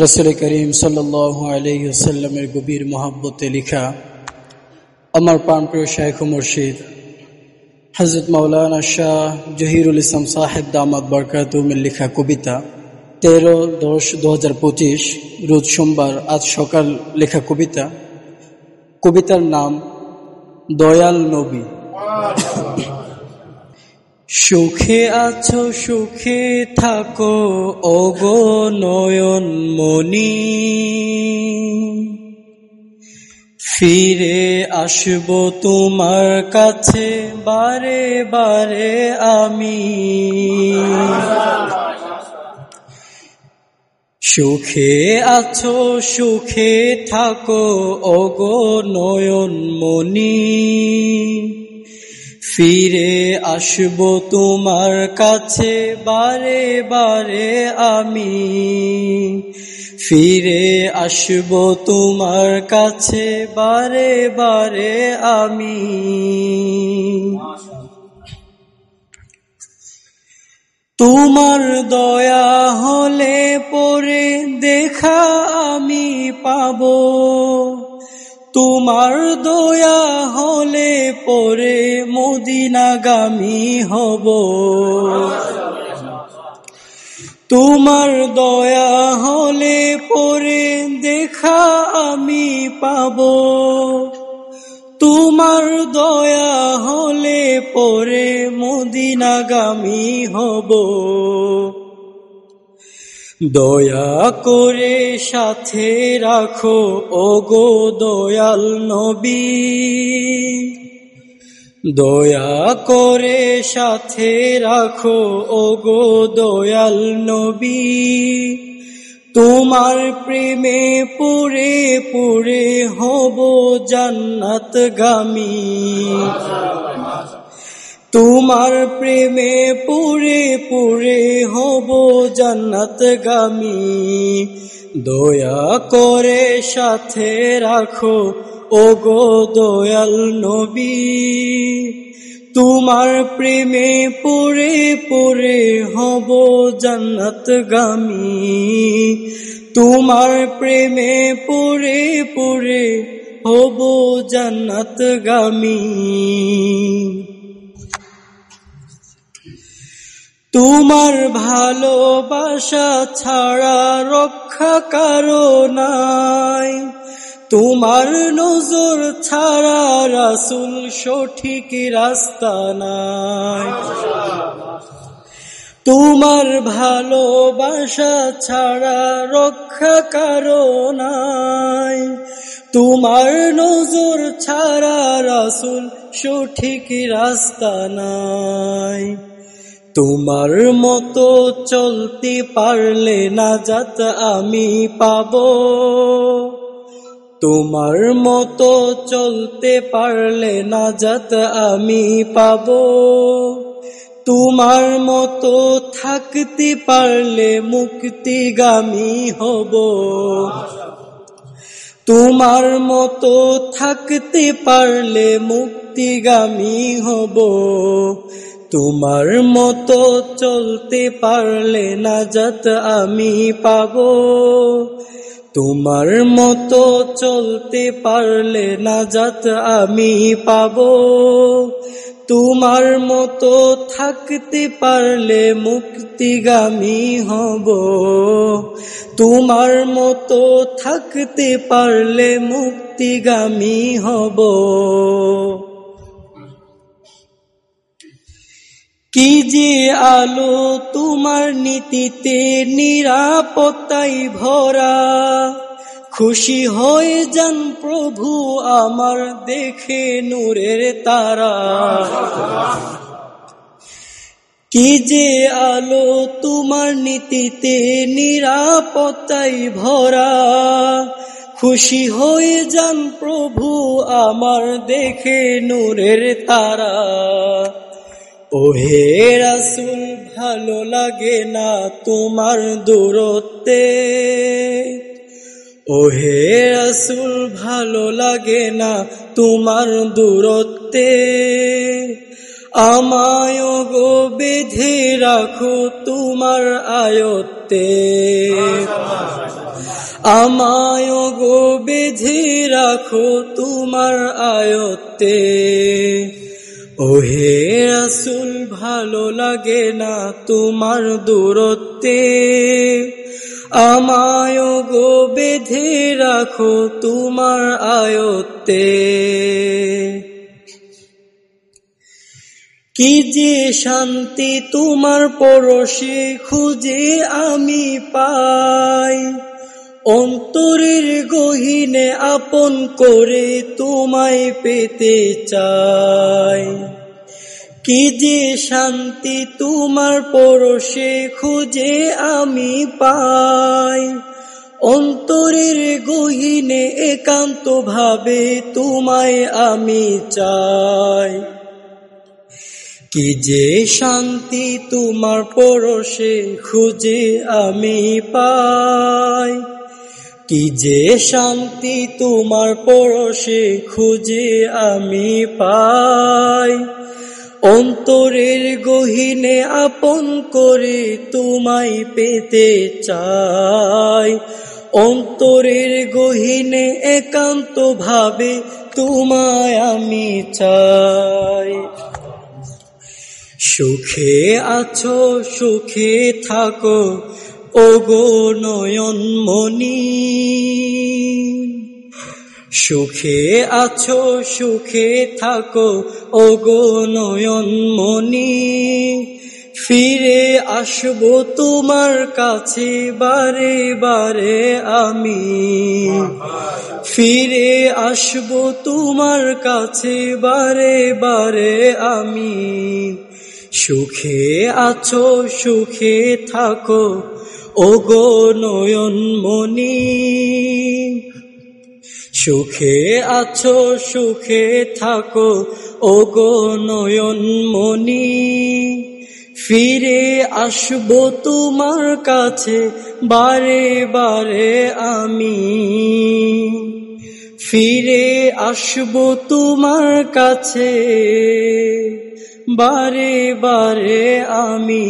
রাসূল করিম সাল্লাল্লাহু আলাইহি ওয়াসাল্লামের গভীর মহব্বতে লেখা আমার প্রাণপ্রিয় শাইখ ও মুর্শিদ হযরত মাওলানা শাহ জহিরুল ইসলাম সাহেব দামাত বরকাতুহুমের লেখা কবিতা 13-10-2025 রোজ সোমবার আজ সকাল লেখা কবিতার নাম দয়াল নবী। সুখে আছো সুখে থাকো ওগো নয়ন মনি, ফিরে আসবো তোমার কাছে বারে বারে আমি। সুখে আছো সুখে থাকো ওগো নয়ন মনি, ফিরে আসবো তোমার কাছে বারে বারে আমি। ফিরে আসবো তোমার কাছে বারে বারে আমি। তোমার দয়া হলে পরে দেখা আমি পাবো, তোমার দয়া হলে পরে মদিনাগামী হব। তোমার দয়া হলে পরে দেখা আমি পাবো, তোমার দয়া হলে পরে মদিনাগামী হব। দয়া করে সাথে রাখো ওগো দয়াল নবী, দয়া করে সাথে রাখো ওগো দয়াল নবী। তোমার প্রেমে পুরে পুরে হব জান্নাতগামী, তোমার প্রেমে পুরে পুরে হব জান্নাতগামী। দয়া করে সাথে রাখো ওগো দয়াল নবী, তোমার প্রেমে পুরে পুরে হব জান্নাতগামী। তোমার প্রেমে পুরে পুরে হব জান্নাতগামী। তোমার ভালোবাসা ছাড়া রক্ষা কারো নাই, তোমার নজর ছাড়া রাসূল সঠিক রাস্তা নাই। তোমার ভালোবাসা ছাড়া রক্ষা কারো নাই, তোমার নজর ছাড়া রাসূল সঠিক রাস্তা নাই। তোমার মতো চলতে পারলে নাজাত আমি পাবো, তোমার মতো চলতে পারলে নাজাত আমি পাবো। তোমার মতো থাকতে পারলে মুক্তিগামী হব, তোমার মতো থাকতে পারলে মুক্তিগামী হব। তোমার মতো চলতে পারলে নাজাত আমি পাবো, তোমার মতো চলতে পারলে নাজাত আমি পাবো। তোমার মতো থাকতে পারলে মুক্তিগামী হব, তোমার মতো থাকতে পারলে মুক্তিগামী হব। কি যে আলো তোমার নীতিতে নিরাপত্তায় ভরা, খুশি হয়ে যান প্রভু আমার দেখে নূরের তারা। কি যে আলো তোমার নীতিতে নিরাপত্তায় ভরা, খুশি হয়ে যান প্রভু আমার দেখে নূরের তারা। ওহে রাসূল ভালো লাগে না তোমার দূরত্বে, ওহে রাসূল ভালো লাগে না তোমার দূরত্বে। আমায় গো বেঁধে রাখো তোমার আয়ত্তে, আমায় গো বেঁধে রাখো তোমার আয়ত্তে, ওহে রাসূল ভালো লাগে না তোমার দূরত্বে। আমায় গো বেঁধে রাখো তোমার আয়ত্তে। কি যে শান্তি তোমার পরশে খুঁজে আমি পাই, অন্তরের গহীনে আপন করে তোমায় পেতে চাই। কি যে শান্তি তোমার পরশে খুঁজে আমি পাই, অন্তরের গহীনে একান্ত ভাবে তোমায় আমি চাই। কি যে শান্তি তোমার পরশে খুঁজে আমি পাই, কি যে শান্তি তোমার পরশে খুঁজে আমি পাই। অন্তরের গহীনে আপন করে তোমায় পেতে চাই, অন্তরের গহীনে একান্ত ভাবে তোমায় আমি চাই। সুখে আছো সুখে থাকো ওগো নয়নমণি, সুখে আছো সুখে থাকো ওগো নয়নমণি। ফিরে আসবো তোমার কাছে বারে বারে আমি, ফিরে আসবো তোমার কাছে বারে বারে আমি। সুখে আছো সুখে থাকো ওগো নয়নমণি, সুখে আছো সুখে থাকো ওগো নয়নমণি। ফিরে আসবো তোমার কাছে বারে বারে আমি, ফিরে আসবো তোমার কাছে বারে বারে আমি।